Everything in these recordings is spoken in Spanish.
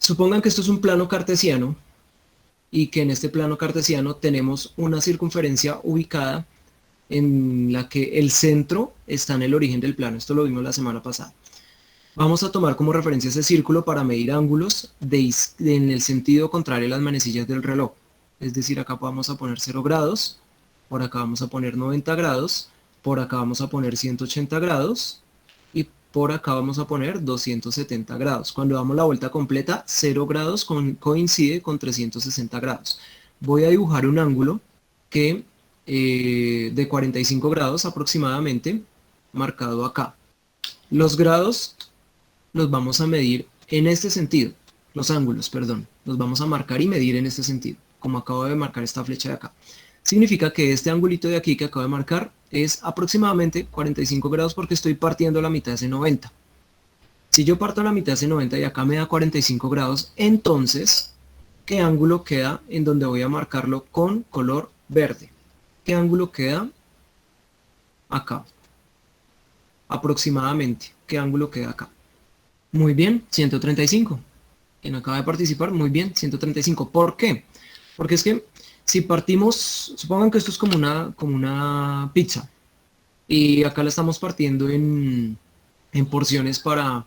Supongan que esto es un plano cartesiano y que en este plano cartesiano tenemos una circunferencia ubicada en la que el centro está en el origen del plano. Esto lo vimos la semana pasada. Vamos a tomar como referencia ese círculo para medir ángulos en el sentido contrario a las manecillas del reloj. Es decir, acá vamos a poner 0 grados, por acá vamos a poner 90 grados, por acá vamos a poner 180 grados y por acá vamos a poner 270 grados. Cuando damos la vuelta completa, 0 grados coincide con 360 grados. Voy a dibujar un ángulo que de 45 grados aproximadamente, marcado acá. Los grados los vamos a medir en este sentido, los ángulos, perdón, los vamos a marcar y medir en este sentido, como acabo de marcar esta flecha de acá. Significa que este angulito de aquí que acabo de marcar es aproximadamente 45 grados porque estoy partiendo la mitad de ese 90. Si yo parto la mitad de ese 90 y acá me da 45 grados, entonces, ¿qué ángulo queda en donde voy a marcarlo con color verde? ¿Qué ángulo queda acá? Aproximadamente, ¿qué ángulo queda acá? Muy bien, 135. Quien acaba de participar, muy bien, 135. ¿Por qué? Porque es que si partimos, supongan que esto es como una pizza, y acá la estamos partiendo en porciones para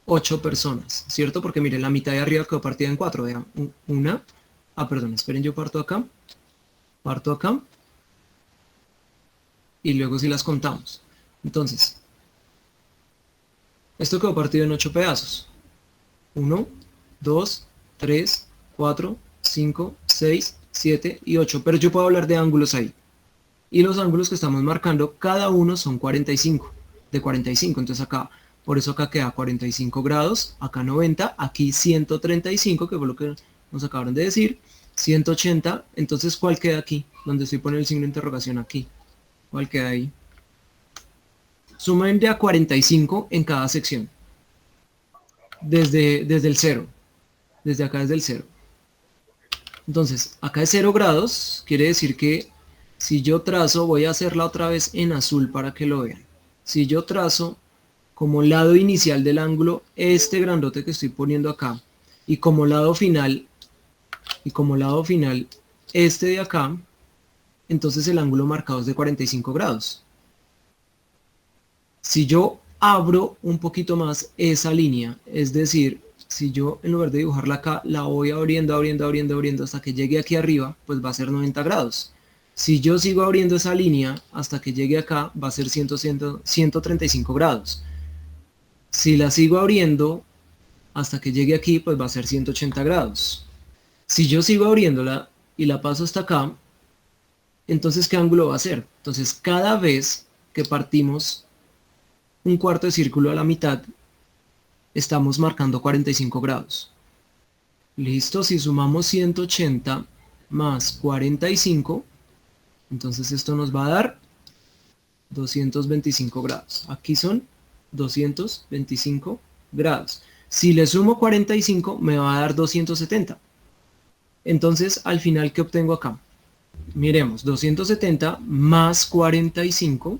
8 personas, ¿cierto? Porque miren, la mitad de arriba quedó partida en 4, vean, perdón, esperen, yo parto acá, y luego si las contamos. Entonces, esto quedó partido en 8 pedazos. 1, 2, 3, 4, 5, 6, 7 y 8. Pero yo puedo hablar de ángulos ahí. Y los ángulos que estamos marcando, cada uno son 45. De 45. Entonces acá, por eso acá queda 45 grados, acá 90, aquí 135, que fue lo que nos acabaron de decir. 180, entonces ¿cuál queda aquí? Donde estoy poniendo el signo de interrogación aquí. ¿Cuál queda ahí? Sumen de a 45 en cada sección. Desde el 0. Desde acá desde el 0. Entonces, acá es 0 grados, quiere decir que si yo trazo, voy a hacerla otra vez en azul para que lo vean. Si yo trazo como lado inicial del ángulo este grandote que estoy poniendo acá, y como lado final este de acá, entonces el ángulo marcado es de 45 grados. Si yo abro un poquito más esa línea, es decir, si yo en lugar de dibujarla acá, la voy abriendo hasta que llegue aquí arriba, pues va a ser 90 grados. Si yo sigo abriendo esa línea hasta que llegue acá, va a ser 135 grados. Si la sigo abriendo hasta que llegue aquí, pues va a ser 180 grados. Si yo sigo abriéndola y la paso hasta acá, entonces ¿qué ángulo va a ser? Entonces cada vez que partimos un cuarto de círculo a la mitad, estamos marcando 45 grados. Listo, si sumamos 180 más 45, entonces esto nos va a dar 225 grados. Aquí son 225 grados. Si le sumo 45, me va a dar 270. Entonces, al final, ¿qué obtengo acá? Miremos, 270 más 45,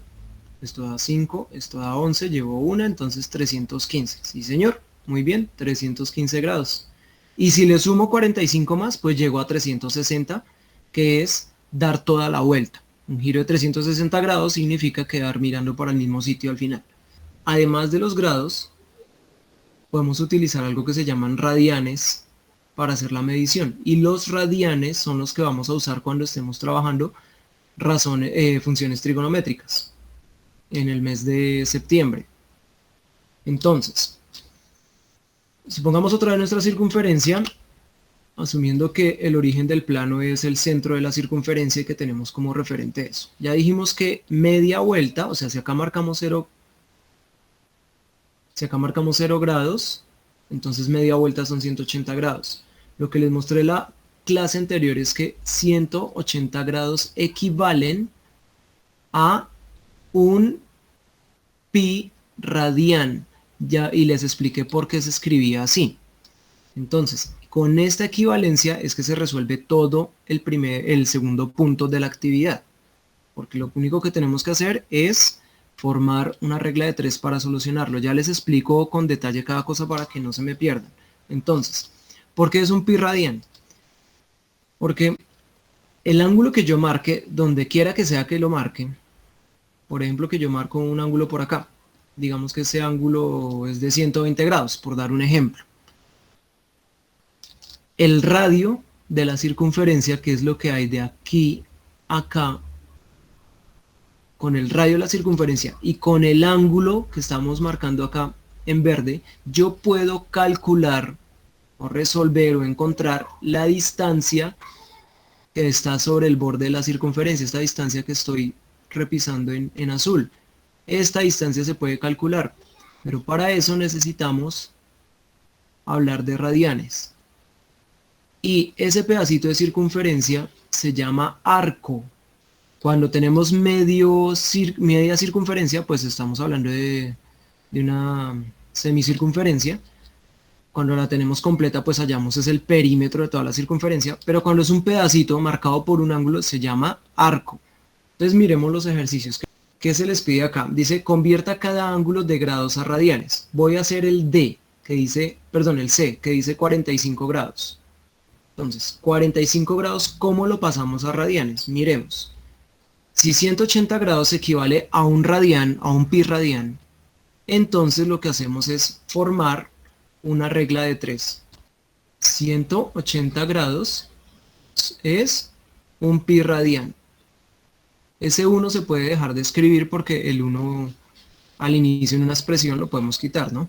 esto da 5, esto da 11, llevo una, entonces 315. Sí, señor, muy bien, 315 grados. Y si le sumo 45 más, pues llego a 360, que es dar toda la vuelta. Un giro de 360 grados significa quedar mirando para el mismo sitio al final. Además de los grados, podemos utilizar algo que se llaman radianes para hacer la medición. Y los radianes son los que vamos a usar cuando estemos trabajando funciones trigonométricas en el mes de septiembre. Entonces, supongamos otra vez nuestra circunferencia, asumiendo que el origen del plano es el centro de la circunferencia y que tenemos como referente eso. Ya dijimos que media vuelta, o sea, si acá marcamos 0 grados, entonces media vuelta son 180 grados. Lo que les mostré la clase anterior es que 180 grados equivalen a un pi radian. Y les expliqué por qué se escribía así. Entonces, con esta equivalencia es que se resuelve todo el segundo punto de la actividad. Porque lo único que tenemos que hacer es formar una regla de 3 para solucionarlo. Ya les explico con detalle cada cosa para que no se me pierdan. Entonces, ¿Por qué es un pi radian? Porque el ángulo que yo marque, donde quiera que sea que lo marque, por ejemplo que yo marco un ángulo por acá, digamos que ese ángulo es de 120 grados, por dar un ejemplo. El radio de la circunferencia, que es lo que hay de aquí a acá, con el radio de la circunferencia y con el ángulo que estamos marcando acá en verde, yo puedo calcular o resolver o encontrar la distancia que está sobre el borde de la circunferencia, esta distancia que estoy repisando en azul. Esta distancia se puede calcular, pero para eso necesitamos hablar de radianes. Y ese pedacito de circunferencia se llama arco. Cuando tenemos media circunferencia, pues estamos hablando de una semicircunferencia. Cuando la tenemos completa, pues hallamos es el perímetro de toda la circunferencia, pero cuando es un pedacito marcado por un ángulo, se llama arco. Entonces miremos los ejercicios que se les pide acá. Dice, convierta cada ángulo de grados a radianes. Voy a hacer el D, que dice, perdón, el C, que dice 45 grados. Entonces, 45 grados, ¿cómo lo pasamos a radianes? Miremos. Si 180 grados equivale a un radián, a un pi radián, entonces lo que hacemos es formar una regla de 3. 180 grados es un pi radián. Ese 1 se puede dejar de escribir porque el 1 al inicio en una expresión lo podemos quitar, ¿no?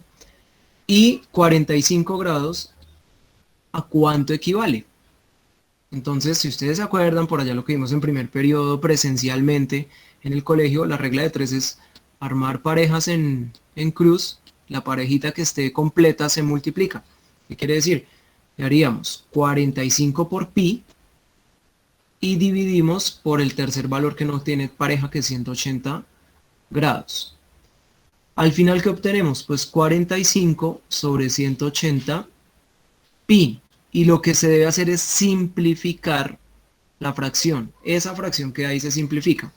Y 45 grados, ¿a cuánto equivale? Entonces, si ustedes se acuerdan, por allá lo que vimos en primer periodo presencialmente en el colegio, la regla de 3 es armar parejas en cruz, la parejita que esté completa se multiplica. ¿Qué quiere decir? Que haríamos 45 por pi y dividimos por el tercer valor que no tiene pareja, que es 180 grados. Al final, ¿qué obtenemos? Pues 45 sobre 180 pi. Y lo que se debe hacer es simplificar la fracción. Esa fracción que ahí se simplifica.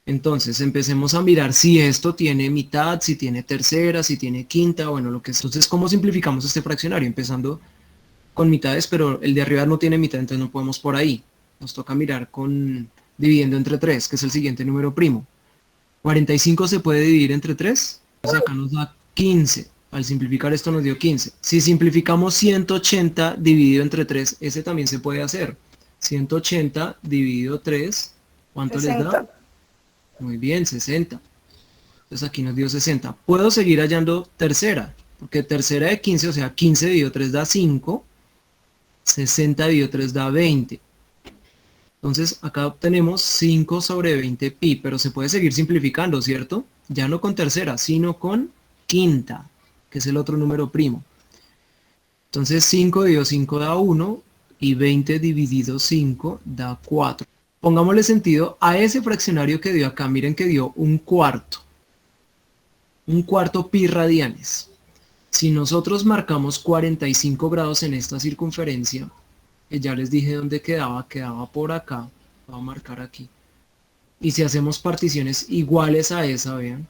Entonces empecemos a mirar si esto tiene mitad, si tiene tercera, si tiene quinta, bueno, lo que es. Entonces, ¿cómo simplificamos este fraccionario? Empezando con mitades, pero el de arriba no tiene mitad, entonces no podemos por ahí. Nos toca mirar dividiendo entre 3, que es el siguiente número primo. 45 se puede dividir entre 3, pues acá nos da 15. Al simplificar esto nos dio 15. Si simplificamos 180 dividido entre 3, ese también se puede hacer. 180 dividido 3, ¿cuánto 60 les da? Muy bien, 60. Entonces aquí nos dio 60. Puedo seguir hallando tercera, porque tercera de 15, o sea, 15 dividido 3 da 5, 60 dividido 3 da 20. Entonces acá obtenemos 5 sobre 20 pi, pero se puede seguir simplificando, ¿cierto? Ya no con tercera, sino con quinta, que es el otro número primo. Entonces 5 dividido 5 da 1 y 20 dividido 5 da 4. Pongámosle sentido a ese fraccionario que dio acá. Miren que dio un cuarto. Un cuarto pi radianes. Si nosotros marcamos 45 grados en esta circunferencia, que ya les dije dónde quedaba por acá. Voy a marcar aquí. Y si hacemos particiones iguales a esa, vean.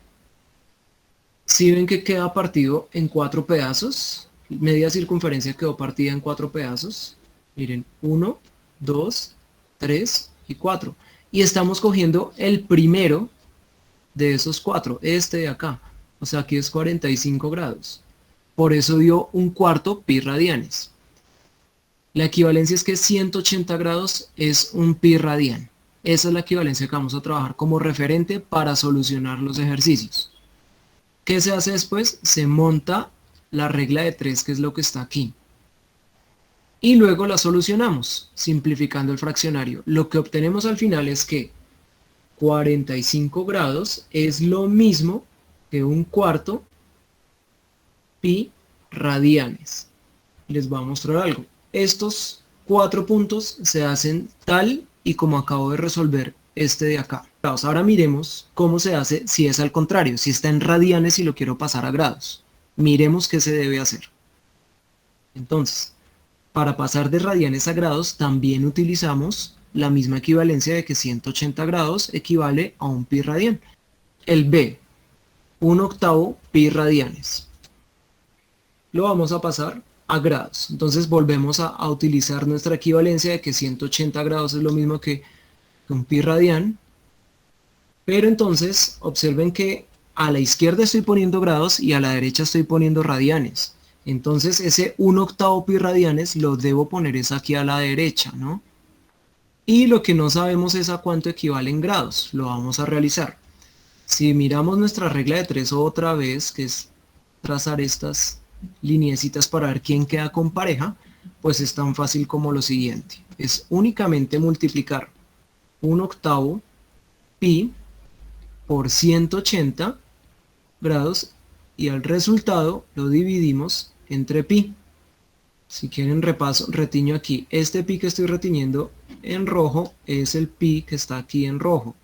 Si ven que queda partido en 4 pedazos, media circunferencia quedó partida en 4 pedazos. Miren, 1, 2, 3 y 4. Y estamos cogiendo el primero de esos 4, este de acá. O sea, aquí es 45 grados. Por eso dio un cuarto pi radianes. La equivalencia es que 180 grados es un pi radian. Esa es la equivalencia que vamos a trabajar como referente para solucionar los ejercicios. ¿Qué se hace después? Se monta la regla de 3, que es lo que está aquí. Y luego la solucionamos, simplificando el fraccionario. Lo que obtenemos al final es que 45 grados es lo mismo que un cuarto pi radianes. Les voy a mostrar algo. Estos 4 puntos se hacen tal y como acabo de resolver este de acá. Ahora miremos cómo se hace si es al contrario, si está en radianes y lo quiero pasar a grados. Miremos qué se debe hacer. Entonces, para pasar de radianes a grados también utilizamos la misma equivalencia de que 180 grados equivale a un pi radian. El B, 1/8 pi radianes. Lo vamos a pasar a grados. Entonces volvemos a utilizar nuestra equivalencia de que 180 grados es lo mismo que un pi radian. Pero entonces observen que a la izquierda estoy poniendo grados y a la derecha estoy poniendo radianes. Entonces ese 1/8 pi radianes lo debo poner es aquí a la derecha, ¿no? Y lo que no sabemos es a cuánto equivalen grados. Lo vamos a realizar. Si miramos nuestra regla de 3 otra vez, que es trazar estas lineecitas para ver quién queda con pareja, pues es tan fácil como lo siguiente. Es únicamente multiplicar 1/8 pi por 180 grados y al resultado lo dividimos entre pi. Si quieren repaso, retiño aquí. Este pi que estoy retiñendo en rojo es el pi que está aquí en rojo,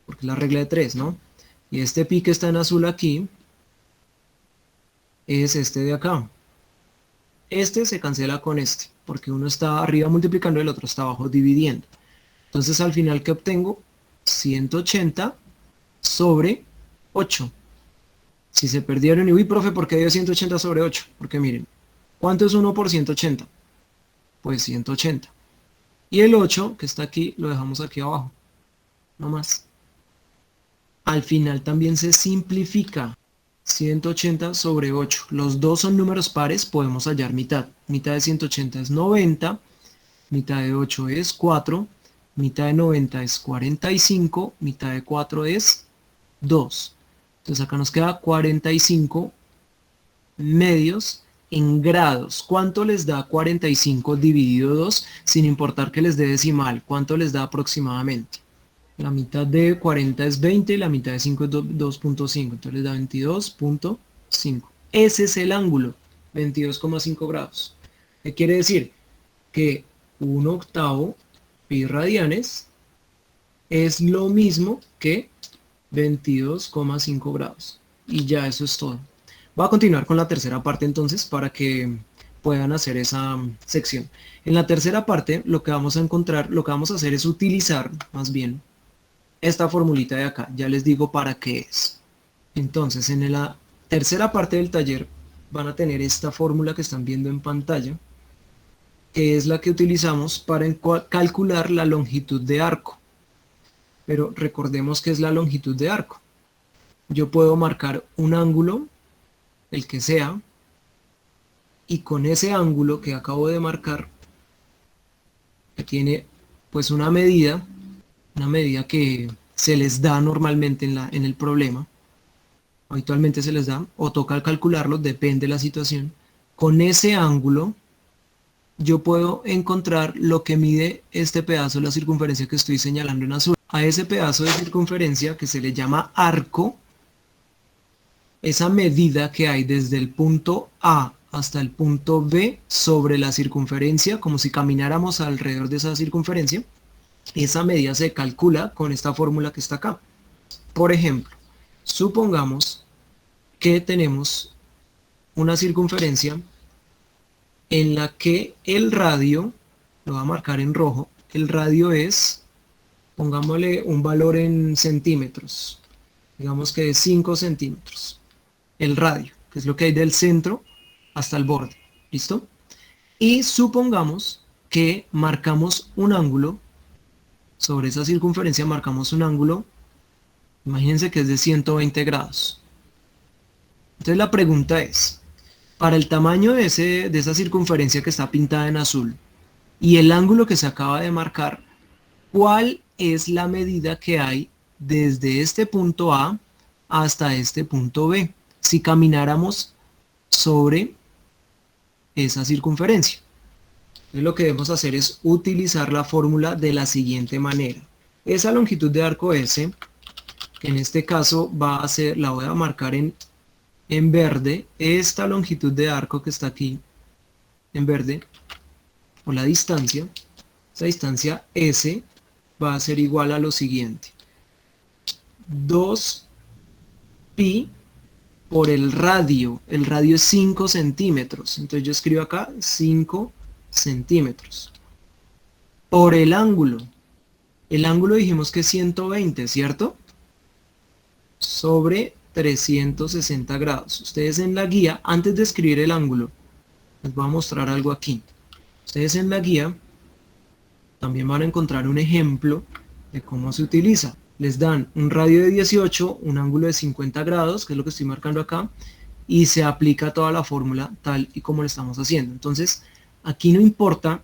porque es la regla de 3, ¿no? Y este pi que está en azul aquí es este de acá. Este se cancela con este, porque uno está arriba multiplicando y el otro está abajo dividiendo. Entonces al final, ¿qué obtengo? 180 sobre 8. Si se perdieron, y uy, profe, ¿por qué dio 180 sobre 8? Porque miren, ¿cuánto es 1 por 180? Pues 180. Y el 8, que está aquí, lo dejamos aquí abajo. No más. Al final también se simplifica. 180 sobre 8. Los dos son números pares, podemos hallar mitad. Mitad de 180 es 90, mitad de 8 es 4, mitad de 90 es 45, mitad de 4 es 2. Entonces acá nos queda 45 medios en grados. ¿Cuánto les da 45 dividido 2? Sin importar que les dé decimal, ¿cuánto les da aproximadamente? La mitad de 40 es 20 y la mitad de 5 es 2.5, entonces les da 22.5. Ese es el ángulo, 22,5 grados. ¿Qué quiere decir? Que 1/8 pi radianes es lo mismo que 22,5 grados. Y ya eso es todo. Voy a continuar con la tercera parte entonces para que puedan hacer esa sección. En la tercera parte lo que vamos a encontrar, lo que vamos a hacer es utilizar más bien esta formulita de acá. Ya les digo para qué es. Entonces en la tercera parte del taller van a tener esta fórmula que están viendo en pantalla, que es la que utilizamos para calcular la longitud de arco. Pero recordemos que es la longitud de arco. Yo puedo marcar un ángulo, el que sea, y con ese ángulo que acabo de marcar, que tiene pues una medida que se les da normalmente en el problema, habitualmente se les da, o toca calcularlo, depende de la situación. Con ese ángulo yo puedo encontrar lo que mide este pedazo de la circunferencia que estoy señalando en azul. A ese pedazo de circunferencia que se le llama arco, esa medida que hay desde el punto A hasta el punto B sobre la circunferencia, como si camináramos alrededor de esa circunferencia, esa medida se calcula con esta fórmula que está acá. Por ejemplo, supongamos que tenemos una circunferencia en la que el radio, lo voy a marcar en rojo, el radio es, pongámosle un valor en centímetros, digamos que es 5 centímetros, el radio, que es lo que hay del centro hasta el borde, ¿listo? Y supongamos que marcamos un ángulo, sobre esa circunferencia marcamos un ángulo, imagínense que es de 120 grados. Entonces la pregunta es, para el tamaño de esa circunferencia que está pintada en azul y el ángulo que se acaba de marcar, ¿cuál es la medida que hay desde este punto A hasta este punto B si camináramos sobre esa circunferencia? Entonces lo que debemos hacer es utilizar la fórmula de la siguiente manera. Esa longitud de arco S, que en este caso va a ser, la voy a marcar en verde, esta longitud de arco que está aquí en verde, o la distancia, esa distancia S va a ser igual a lo siguiente: 2 pi por el radio es 5 centímetros, entonces yo escribo acá 5 centímetros, por el ángulo dijimos que es 120, ¿cierto? Sobre 360 grados. Ustedes en la guía, antes de escribir el ángulo Les voy a mostrar algo aquí. Ustedes en la guía también van a encontrar un ejemplo de cómo se utiliza. Les dan un radio de 18, un ángulo de 50 grados, que es lo que estoy marcando acá, y se aplica toda la fórmula tal y como lo estamos haciendo. Entonces, aquí no importa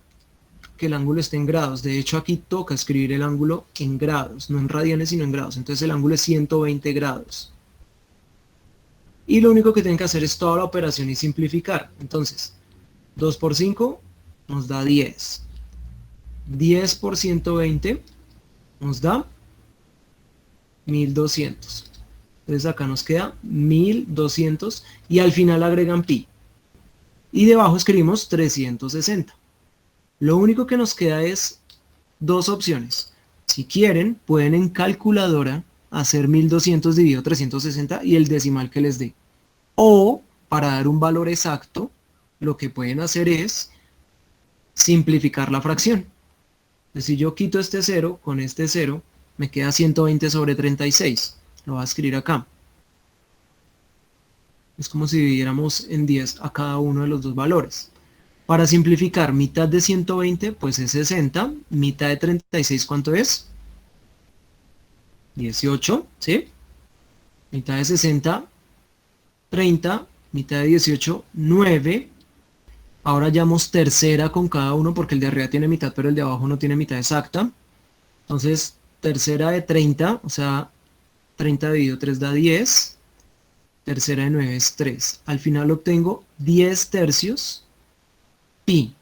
que el ángulo esté en grados. De hecho, aquí toca escribir el ángulo en grados, no en radianes, sino en grados. Entonces, el ángulo es 120 grados. Y lo único que tienen que hacer es toda la operación y simplificar. Entonces, 2 por 5 nos da 10. 10 por 120 nos da 1200. Entonces acá nos queda 1200 y al final agregan pi. Y debajo escribimos 360. Lo único que nos queda es dos opciones. Si quieren, pueden en calculadora hacer 1200 dividido 360 y el decimal que les dé. O, para dar un valor exacto, lo que pueden hacer es simplificar la fracción. Entonces, si yo quito este 0 con este 0, me queda 120 sobre 36. Lo voy a escribir acá. Es como si dividiéramos en 10 a cada uno de los dos valores. Para simplificar, mitad de 120 pues es 60, mitad de 36 ¿cuánto es? 18, ¿sí? Mitad de 60, 30, mitad de 18, 9. Ahora hallamos tercera con cada uno porque el de arriba tiene mitad, pero el de abajo no tiene mitad exacta. Entonces, tercera de 30, o sea, 30 dividido 3 da 10. Tercera de 9 es 3. Al final obtengo 10 tercios pi.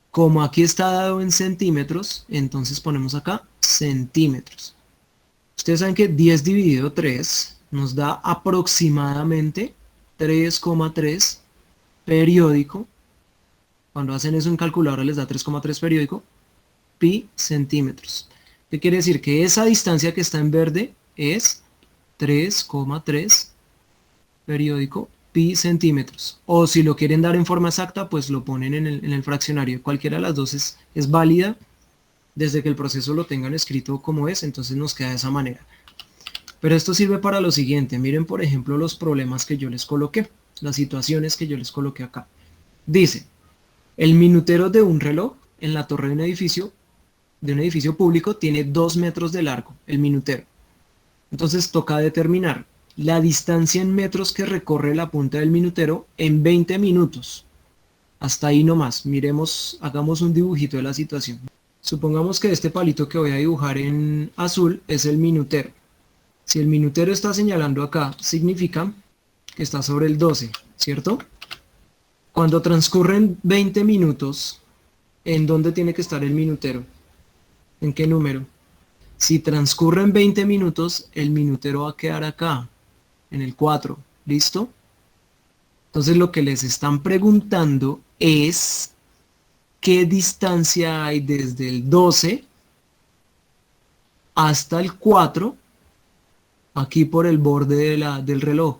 Como aquí está dado en centímetros, entonces ponemos acá centímetros. Ustedes saben que 10 dividido 3 nos da aproximadamente 3,3 periódico. Cuando hacen eso en calculadora les da 3,3 periódico pi centímetros. ¿Qué quiere decir? Que esa distancia que está en verde es 3,3 periódico pi centímetros. O si lo quieren dar en forma exacta, pues lo ponen en el fraccionario. Cualquiera de las dos es válida desde que el proceso lo tengan escrito como es, entonces nos queda de esa manera. Pero esto sirve para lo siguiente. Miren, por ejemplo, los problemas que yo les coloqué, las situaciones que yo les coloqué acá. Dice, el minutero de un reloj en la torre de un edificio público tiene 2 metros de largo, el minutero. Entonces toca determinar la distancia en metros que recorre la punta del minutero en 20 minutos. Hasta ahí nomás. Miremos, hagamos un dibujito de la situación. Supongamos que este palito que voy a dibujar en azul es el minutero. Si el minutero está señalando acá, significa que está sobre el 12, ¿cierto? Cuando transcurren 20 minutos, ¿en dónde tiene que estar el minutero? ¿En qué número? Si transcurren 20 minutos, el minutero va a quedar acá, en el 4. ¿Listo? Entonces lo que les están preguntando es qué distancia hay desde el 12 hasta el 4, aquí por el borde del reloj.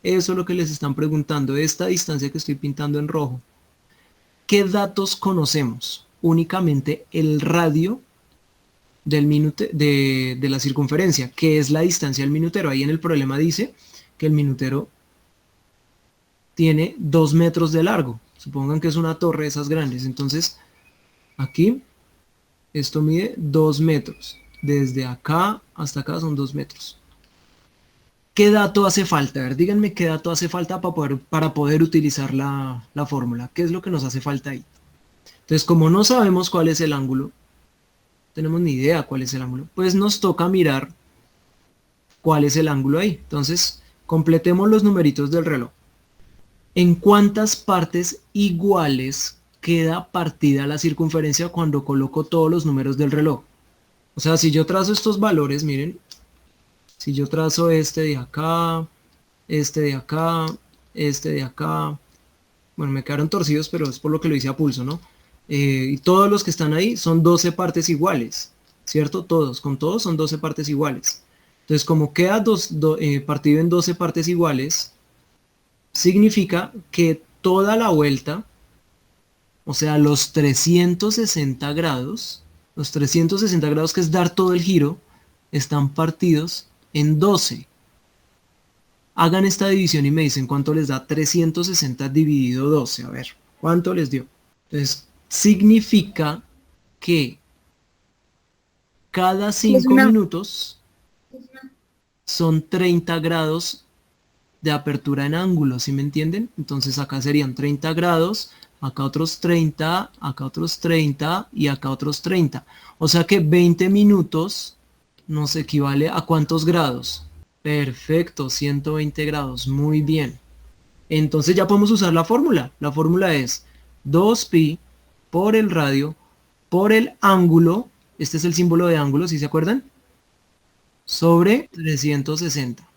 Eso es lo que les están preguntando, esta distancia que estoy pintando en rojo. ¿Qué datos conocemos? Únicamente el radio de la circunferencia, que es la distancia del minutero. Ahí en el problema dice que el minutero tiene 2 metros de largo. Supongan que es una torre de esas grandes. Entonces, aquí, esto mide 2 metros. Desde acá hasta acá son 2 metros. ¿Qué dato hace falta? A ver, díganme qué dato hace falta para poder utilizar la fórmula. ¿Qué es lo que nos hace falta ahí? Entonces, como no sabemos cuál es el ángulo, tenemos ni idea cuál es el ángulo, pues nos toca mirar cuál es el ángulo ahí. Entonces, completemos los numeritos del reloj. ¿En cuántas partes iguales queda partida la circunferencia cuando coloco todos los números del reloj? O sea, si yo trazo estos valores, miren, si yo trazo este de acá, este de acá, este de acá, bueno, me quedaron torcidos, pero es por lo que lo hice a pulso, ¿no? Y todos los que están ahí son 12 partes iguales, ¿cierto? Todos, con todos son 12 partes iguales. Entonces, como queda partido en 12 partes iguales, significa que toda la vuelta, o sea, los 360 grados, que es dar todo el giro, están partidos en 12. Hagan esta división y me dicen cuánto les da 360 dividido 12. A ver, ¿cuánto les dio? Entonces, significa que cada 5 minutos son 30 grados de apertura en ángulo, ¿sí me entienden? Entonces acá serían 30 grados, acá otros 30, acá otros 30 y acá otros 30. O sea que 20 minutos nos equivale a ¿cuántos grados? Perfecto, 120 grados, muy bien. Entonces ya podemos usar la fórmula. La fórmula es 2pi por el radio por el ángulo, este es el símbolo de ángulo, ¿sí se acuerdan? Sobre 360.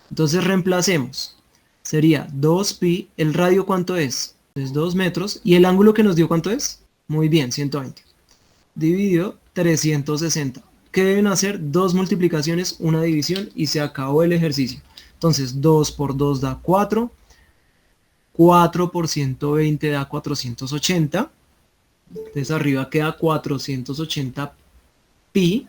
Entonces reemplacemos. Sería 2pi, ¿el radio cuánto es? Es 2 metros. ¿Y el ángulo que nos dio cuánto es? Muy bien, 120. Dividido 360. ¿Qué deben hacer? Dos multiplicaciones, una división y se acabó el ejercicio. Entonces 2 por 2 da 4. 4 por 120 da 480. Entonces arriba queda 480 pi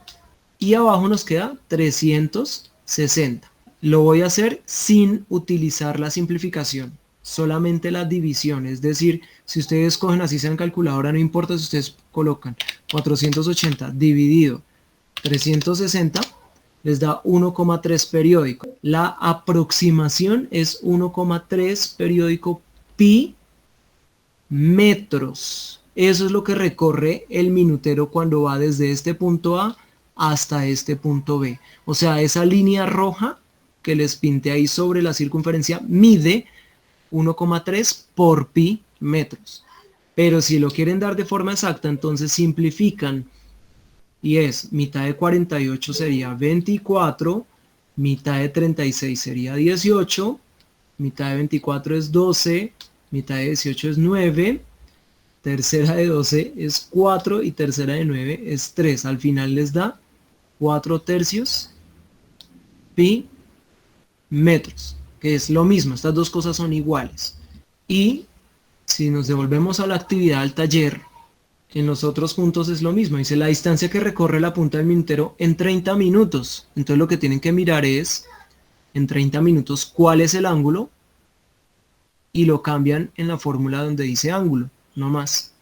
y abajo nos queda 360. Lo voy a hacer sin utilizar la simplificación, solamente la división. Es decir, si ustedes cogen así sea en calculadora, no importa si ustedes colocan 480 dividido 360, les da 1,3 periódico. La aproximación es 1,3 periódico pi metros. Eso es lo que recorre el minutero cuando va desde este punto A hasta este punto B. O sea, esa línea roja que les pinté ahí sobre la circunferencia mide 1,3 por pi metros. Pero si lo quieren dar de forma exacta, entonces simplifican. Y es, mitad de 48 sería 24, mitad de 36 sería 18, mitad de 24 es 12, mitad de 18 es 9, tercera de 12 es 4 y tercera de 9 es 3. Al final les da 4 tercios pi metros, que es lo mismo, estas dos cosas son iguales. Y si nos devolvemos a la actividad del taller, en los otros puntos es lo mismo, dice la distancia que recorre la punta del minutero en 30 minutos. Entonces lo que tienen que mirar es, en 30 minutos, cuál es el ángulo y lo cambian en la fórmula donde dice ángulo, no más.